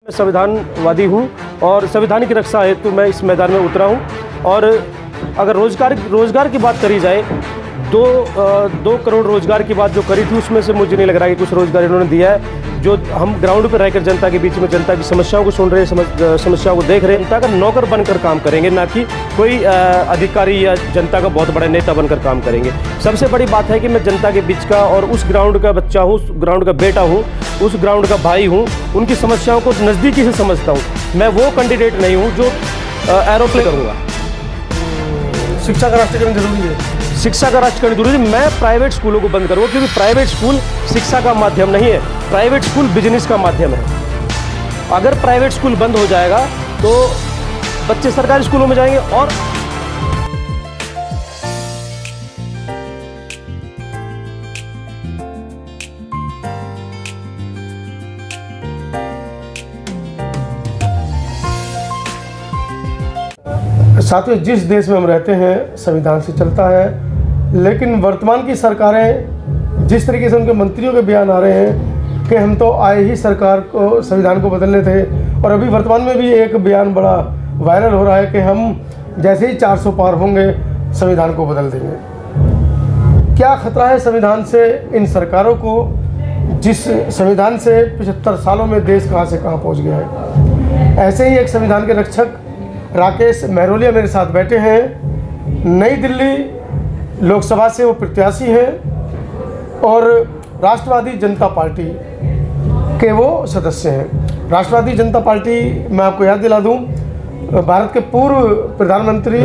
संविधानवादी हूँ और संविधान की रक्षा हेतु मैं इस मैदान में उतरा हूँ। और अगर रोजगार की बात करी जाए, 2 करोड़ रोजगार की बात जो करी थी, उसमें से मुझे नहीं लग रहा है कि कुछ रोजगार इन्होंने दिया है। जो हम ग्राउंड पर रहकर जनता के बीच में जनता की समस्याओं को सुन रहे हैं, समस्याओं को देख रहे हैं, जनता का नौकर बनकर काम करेंगे, ना कि कोई अधिकारी या जनता का बहुत बड़ा नेता बनकर काम करेंगे। सबसे बड़ी बात है कि मैं जनता के बीच का और उस ग्राउंड का बच्चा हूँ, उस ग्राउंड का बेटा हूँ, उस ग्राउंड का भाई हूँ, उनकी समस्याओं को नज़दीकी से समझता हूँ। मैं वो कैंडिडेट नहीं हूँ जो एरोप्लेन करूँगा। शिक्षा का राष्ट्रीयकरण जरूरी है। शिक्षा का राष्ट्रीयकरण जरूरी है। मैं प्राइवेट स्कूलों को बंद करूँगा, क्योंकि प्राइवेट स्कूल शिक्षा का माध्यम नहीं है, प्राइवेट स्कूल बिजनेस का माध्यम है। अगर प्राइवेट स्कूल बंद हो जाएगा तो बच्चे सरकारी स्कूलों में जाएंगे। और साथियों, जिस देश में हम रहते हैं संविधान से चलता है, लेकिन वर्तमान की सरकारें जिस तरीके से उनके मंत्रियों के बयान आ रहे हैं कि हम तो आए ही सरकार को संविधान को बदलने थे, और अभी वर्तमान में भी एक बयान बड़ा वायरल हो रहा है कि हम जैसे ही 400 पार होंगे संविधान को बदल देंगे। क्या खतरा है संविधान से इन सरकारों को, जिस संविधान से 75 सालों में देश कहाँ से कहाँ पहुँच गया है। ऐसे ही एक संविधान के रक्षक राकेश महरोलिया मेरे साथ बैठे हैं। नई दिल्ली लोकसभा से वो प्रत्याशी हैं और राष्ट्रवादी जनता पार्टी के वो सदस्य हैं। राष्ट्रवादी जनता पार्टी, मैं आपको याद दिला दूं, भारत के पूर्व प्रधानमंत्री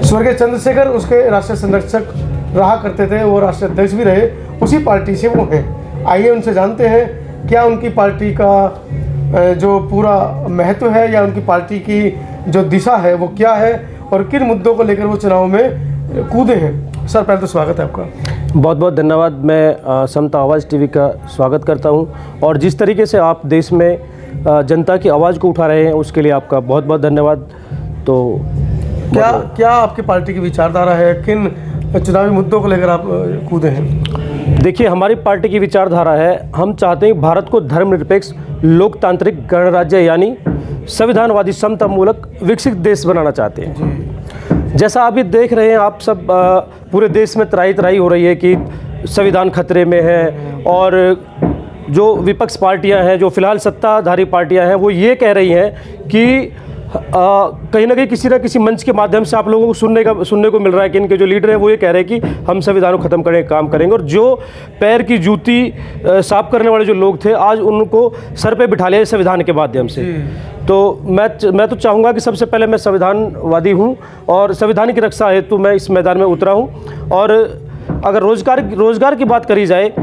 स्वर्गीय चंद्रशेखर उसके राष्ट्रीय संरक्षक रहा करते थे, वो राष्ट्रीय अध्यक्ष भी रहे, उसी पार्टी से वो हैं। आइए उनसे जानते हैं क्या उनकी पार्टी का जो पूरा महत्व है या उनकी पार्टी की जो दिशा है वो क्या है और किन मुद्दों को लेकर वो चुनाव में कूदे हैं। सर, पहले तो स्वागत है आपका। बहुत बहुत धन्यवाद। मैं समता आवाज़ टीवी का स्वागत करता हूं, और जिस तरीके से आप देश में जनता की आवाज़ को उठा रहे हैं उसके लिए आपका बहुत बहुत धन्यवाद। तो क्या आपकी पार्टी की विचारधारा है, किन चुनावी मुद्दों को लेकर आप कूदे हैं? देखिए, हमारी पार्टी की विचारधारा है, हम चाहते हैं भारत को धर्मनिरपेक्ष लोकतांत्रिक गणराज्य यानी संविधानवादी समता मूलक विकसित देश बनाना चाहते हैं। जैसा अभी देख रहे हैं आप सब, पूरे देश में त्राही हो रही है कि संविधान खतरे में है, और जो विपक्ष पार्टियां हैं, जो फिलहाल सत्ताधारी पार्टियां हैं, वो ये कह रही हैं कि कहीं ना कहीं किसी न किसी मंच के माध्यम से आप लोगों को सुनने को मिल रहा है कि इनके जो लीडर हैं वो ये कह रहे हैं कि हम संविधान को ख़त्म करने का काम करेंगे। और जो पैर की जूती साफ करने वाले जो लोग थे, आज उनको सर पे बिठा लिया संविधान के माध्यम से। तो मैं तो चाहूँगा कि सबसे पहले मैं संविधानवादी हूँ और संविधान की रक्षा हेतु मैं इस मैदान में उतरा हूँ। और अगर रोजगार की बात करी जाए,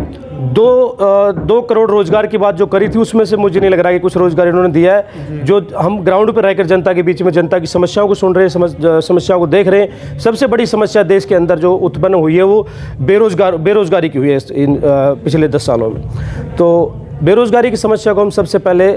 2 करोड़ रोजगार की बात जो करी थी, उसमें से मुझे नहीं लग रहा है कि कुछ रोजगार इन्होंने दिया है। जो हम ग्राउंड पर रहकर जनता के बीच में जनता की समस्याओं को सुन रहे हैं, समस्याओं को देख रहे हैं। सबसे बड़ी समस्या देश के अंदर जो उत्पन्न हुई है वो बेरोजगारी की हुई है इन पिछले 10 सालों में। तो बेरोजगारी की समस्या को हम सबसे पहले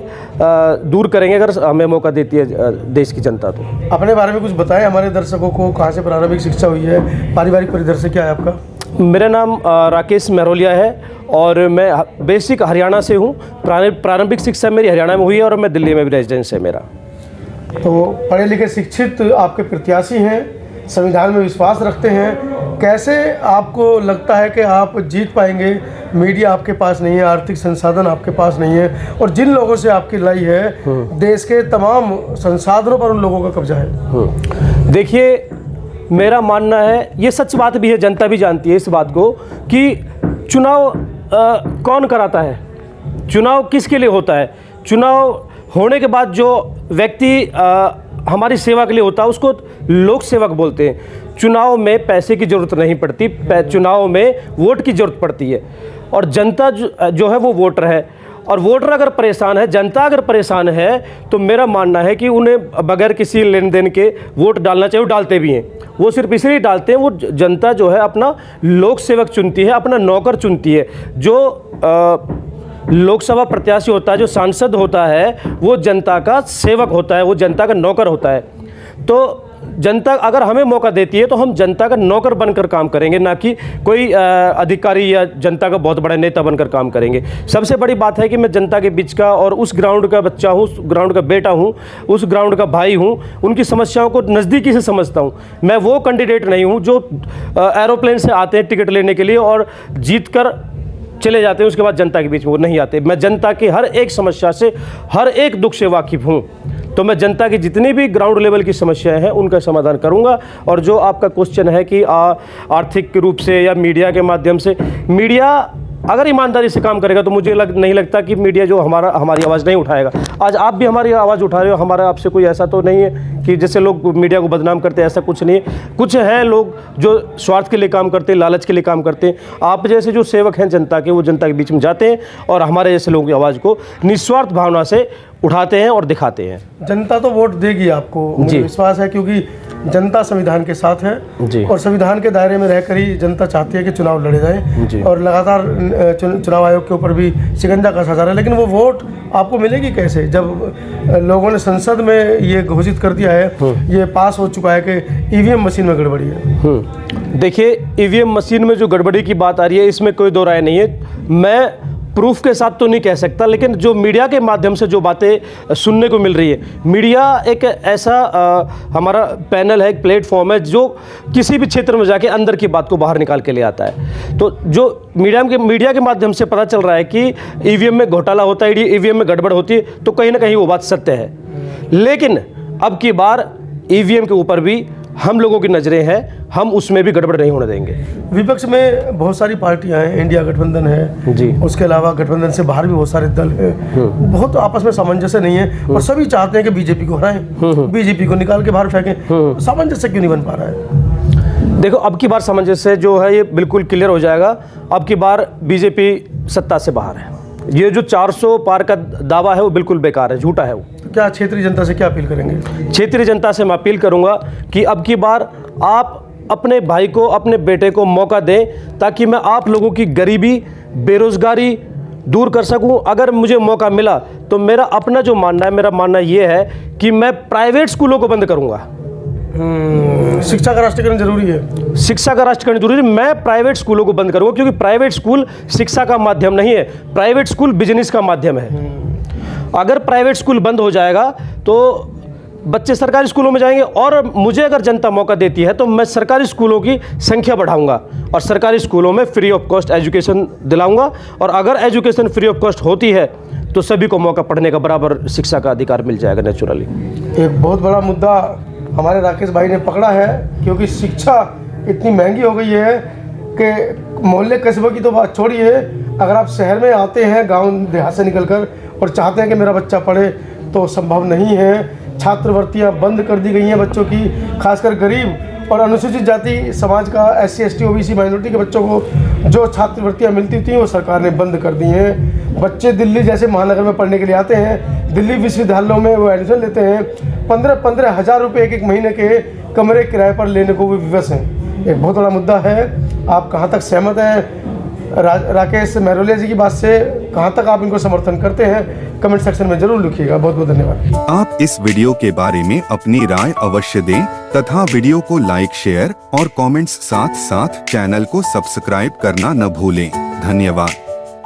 दूर करेंगे अगर हमें मौका देती है देश की जनता। तो अपने बारे में कुछ बताएं हमारे दर्शकों को, कहाँ से प्रारंभिक शिक्षा हुई है, पारिवारिक परिदृश्य क्या है आपका? मेरा नाम राकेश महरोलिया है और मैं बेसिक हरियाणा से हूँ। प्रारंभिक शिक्षा मेरी हरियाणा में हुई है और मैं दिल्ली में भी रेजिडेंस है मेरा। तो पढ़े लिखे शिक्षित आपके प्रत्याशी हैं, संविधान में विश्वास रखते हैं। कैसे आपको लगता है कि आप जीत पाएंगे? मीडिया आपके पास नहीं है, आर्थिक संसाधन आपके पास नहीं है, और जिन लोगों से आपकी लड़ाई है, देश के तमाम संसाधनों पर उन लोगों का कब्जा है। देखिए, मेरा मानना है, ये सच बात भी है, जनता भी जानती है इस बात को, कि चुनाव कौन कराता है, चुनाव किसके लिए होता है। चुनाव होने के बाद जो व्यक्ति हमारी सेवा के लिए होता है उसको लोक सेवक बोलते हैं। चुनाव में पैसे की ज़रूरत नहीं पड़ती, चुनाव में वोट की ज़रूरत पड़ती है। और जनता जो है वो वोटर है, और वोटर अगर परेशान है, जनता अगर परेशान है, तो मेरा मानना है कि उन्हें बगैर किसी लेन देन के वोट डालना चाहिए। वो डालते भी हैं, वो सिर्फ इसलिए डालते हैं, वो जनता जो है अपना लोक सेवक चुनती है, अपना नौकर चुनती है। जो लोकसभा प्रत्याशी होता है, जो सांसद होता है, वो जनता का सेवक होता है, वो जनता का नौकर होता है। तो जनता अगर हमें मौका देती है तो हम जनता का नौकर बनकर काम करेंगे, ना कि कोई अधिकारी या जनता का बहुत बड़ा नेता बनकर काम करेंगे। सबसे बड़ी बात है कि मैं जनता के बीच का और उस ग्राउंड का बच्चा हूँ, उस ग्राउंड का बेटा हूँ, उस ग्राउंड का भाई हूँ, उनकी समस्याओं को नज़दीकी से समझता हूँ। मैं वो कैंडिडेट नहीं हूँ जो एरोप्लेन से आते हैं टिकट लेने के लिए और जीत कर चले जाते हैं, उसके बाद जनता के बीच में वो नहीं आते। मैं जनता की हर एक समस्या से, हर एक दुख से वाकिफ़ हूँ। तो मैं जनता की जितनी भी ग्राउंड लेवल की समस्याएं हैं उनका समाधान करूंगा। और जो आपका क्वेश्चन है कि आर्थिक रूप से या मीडिया के माध्यम से, मीडिया अगर ईमानदारी से काम करेगा तो मुझे नहीं लगता कि मीडिया जो हमारी आवाज़ नहीं उठाएगा। आज आप भी हमारी आवाज़ उठा रहे हो, हमारा आपसे कोई ऐसा तो नहीं है कि जैसे लोग मीडिया को बदनाम करते हैं, ऐसा कुछ नहीं है। कुछ हैं लोग जो स्वार्थ के लिए काम करते हैं, लालच के लिए काम करते हैं। आप जैसे जो सेवक हैं जनता के, वो जनता के बीच में जाते हैं और हमारे जैसे लोगों की आवाज़ को निस्वार्थ भावना से उठाते हैं और दिखाते हैं। जनता तो वोट देगी आपको, मुझे विश्वास है, क्योंकि जनता संविधान के साथ है जी। और संविधान के दायरे में रहकर ही जनता चाहती है कि चुनाव लड़े जाएं और लगातार चुनाव आयोग के ऊपर भी शिकंजा कसा जा रहा है। लेकिन वो वोट आपको मिलेगी कैसे जब लोगों ने संसद में ये घोषित कर दिया है, ये पास हो चुका है कि ईवीएम मशीन में गड़बड़ी है। देखिए, ईवीएम मशीन में जो गड़बड़ी की बात आ रही है इसमें कोई दो राय नहीं है। मैं प्रूफ के साथ तो नहीं कह सकता, लेकिन जो मीडिया के माध्यम से जो बातें सुनने को मिल रही है, मीडिया एक ऐसा हमारा पैनल है, एक प्लेटफॉर्म है जो किसी भी क्षेत्र में जाके अंदर की बात को बाहर निकाल के ले आता है। तो जो मीडिया के माध्यम से पता चल रहा है कि ईवीएम में घोटाला होता है, ईवीएम में गड़बड़ होती है, तो कहीं ना कहीं वो बात सत्य है। लेकिन अब की बार ईवीएम के ऊपर भी हम लोगों की नज़रें हैं, हम उसमें भी गड़बड़ नहीं होने देंगे। विपक्ष में बहुत सारी पार्टियां हैं, इंडिया गठबंधन है जी, उसके अलावा गठबंधन से बाहर भी बहुत सारे दल हैं, बहुत आपस में सामंजस्य नहीं है और सभी चाहते हैं कि बीजेपी को हराएं, बीजेपी को निकाल के बाहर फेंकें। सामंजस्य क्यों नहीं बन पा रहा है? देखो, अब की बार सामंजस्य जो है ये बिल्कुल क्लियर हो जाएगा। अब की बार बीजेपी सत्ता से बाहर है। ये जो 400 पार का दावा है वो बिल्कुल बेकार है, झूठा है वो। तो क्या क्षेत्रीय जनता से क्या अपील करेंगे? क्षेत्रीय जनता से मैं अपील करूंगा कि अब की बार आप अपने भाई को, अपने बेटे को मौका दें ताकि मैं आप लोगों की गरीबी, बेरोजगारी दूर कर सकूं। अगर मुझे मौका मिला तो मेरा अपना जो मानना है, मेरा मानना ये है कि मैं प्राइवेट स्कूलों को बंद करूंगा। शिक्षा का राष्ट्रीयकरण जरूरी है। शिक्षा का राष्ट्रीयकरण जरूरी है। मैं प्राइवेट स्कूलों को बंद करूंगा, क्योंकि प्राइवेट स्कूल शिक्षा का माध्यम नहीं है, प्राइवेट स्कूल बिजनेस का माध्यम है। अगर प्राइवेट स्कूल बंद हो जाएगा तो बच्चे सरकारी स्कूलों में जाएंगे। और मुझे अगर जनता मौका देती है तो मैं सरकारी स्कूलों की संख्या बढ़ाऊंगा और सरकारी स्कूलों में फ्री ऑफ कॉस्ट एजुकेशन दिलाऊंगा। और अगर एजुकेशन फ्री ऑफ कॉस्ट होती है तो सभी को मौका पढ़ने का बराबर शिक्षा का अधिकार मिल जाएगा नेचुरली। एक बहुत बड़ा मुद्दा हमारे राकेश भाई ने पकड़ा है, क्योंकि शिक्षा इतनी महंगी हो गई है कि मोहल्ले कस्बों की तो बात छोड़िए, अगर आप शहर में आते हैं गांव देहात से निकलकर और चाहते हैं कि मेरा बच्चा पढ़े तो संभव नहीं है। छात्रवृत्तियां बंद कर दी गई हैं बच्चों की, खासकर गरीब और अनुसूचित जाति समाज का, SC ST OBC माइनॉरिटी के बच्चों को जो छात्रवृत्तियां मिलती थी वो सरकार ने बंद कर दी हैं। बच्चे दिल्ली जैसे महानगर में पढ़ने के लिए आते हैं, दिल्ली विश्वविद्यालयों में वो एडमिशन लेते हैं, 15-15 हज़ार रुपये एक महीने के कमरे किराए पर लेने को भी विवश हैं। एक बहुत बड़ा मुद्दा है। आप कहाँ तक सहमत हैं राकेश महरोलिया जी की बात से? कहाँ तक आप इनको समर्थन करते हैं? कमेंट सेक्शन में जरूर लिखिएगा। बहुत बहुत धन्यवाद। आप इस वीडियो के बारे में अपनी राय अवश्य दें तथा वीडियो को लाइक, शेयर और कमेंट्स साथ साथ चैनल को सब्सक्राइब करना न भूलें। धन्यवाद।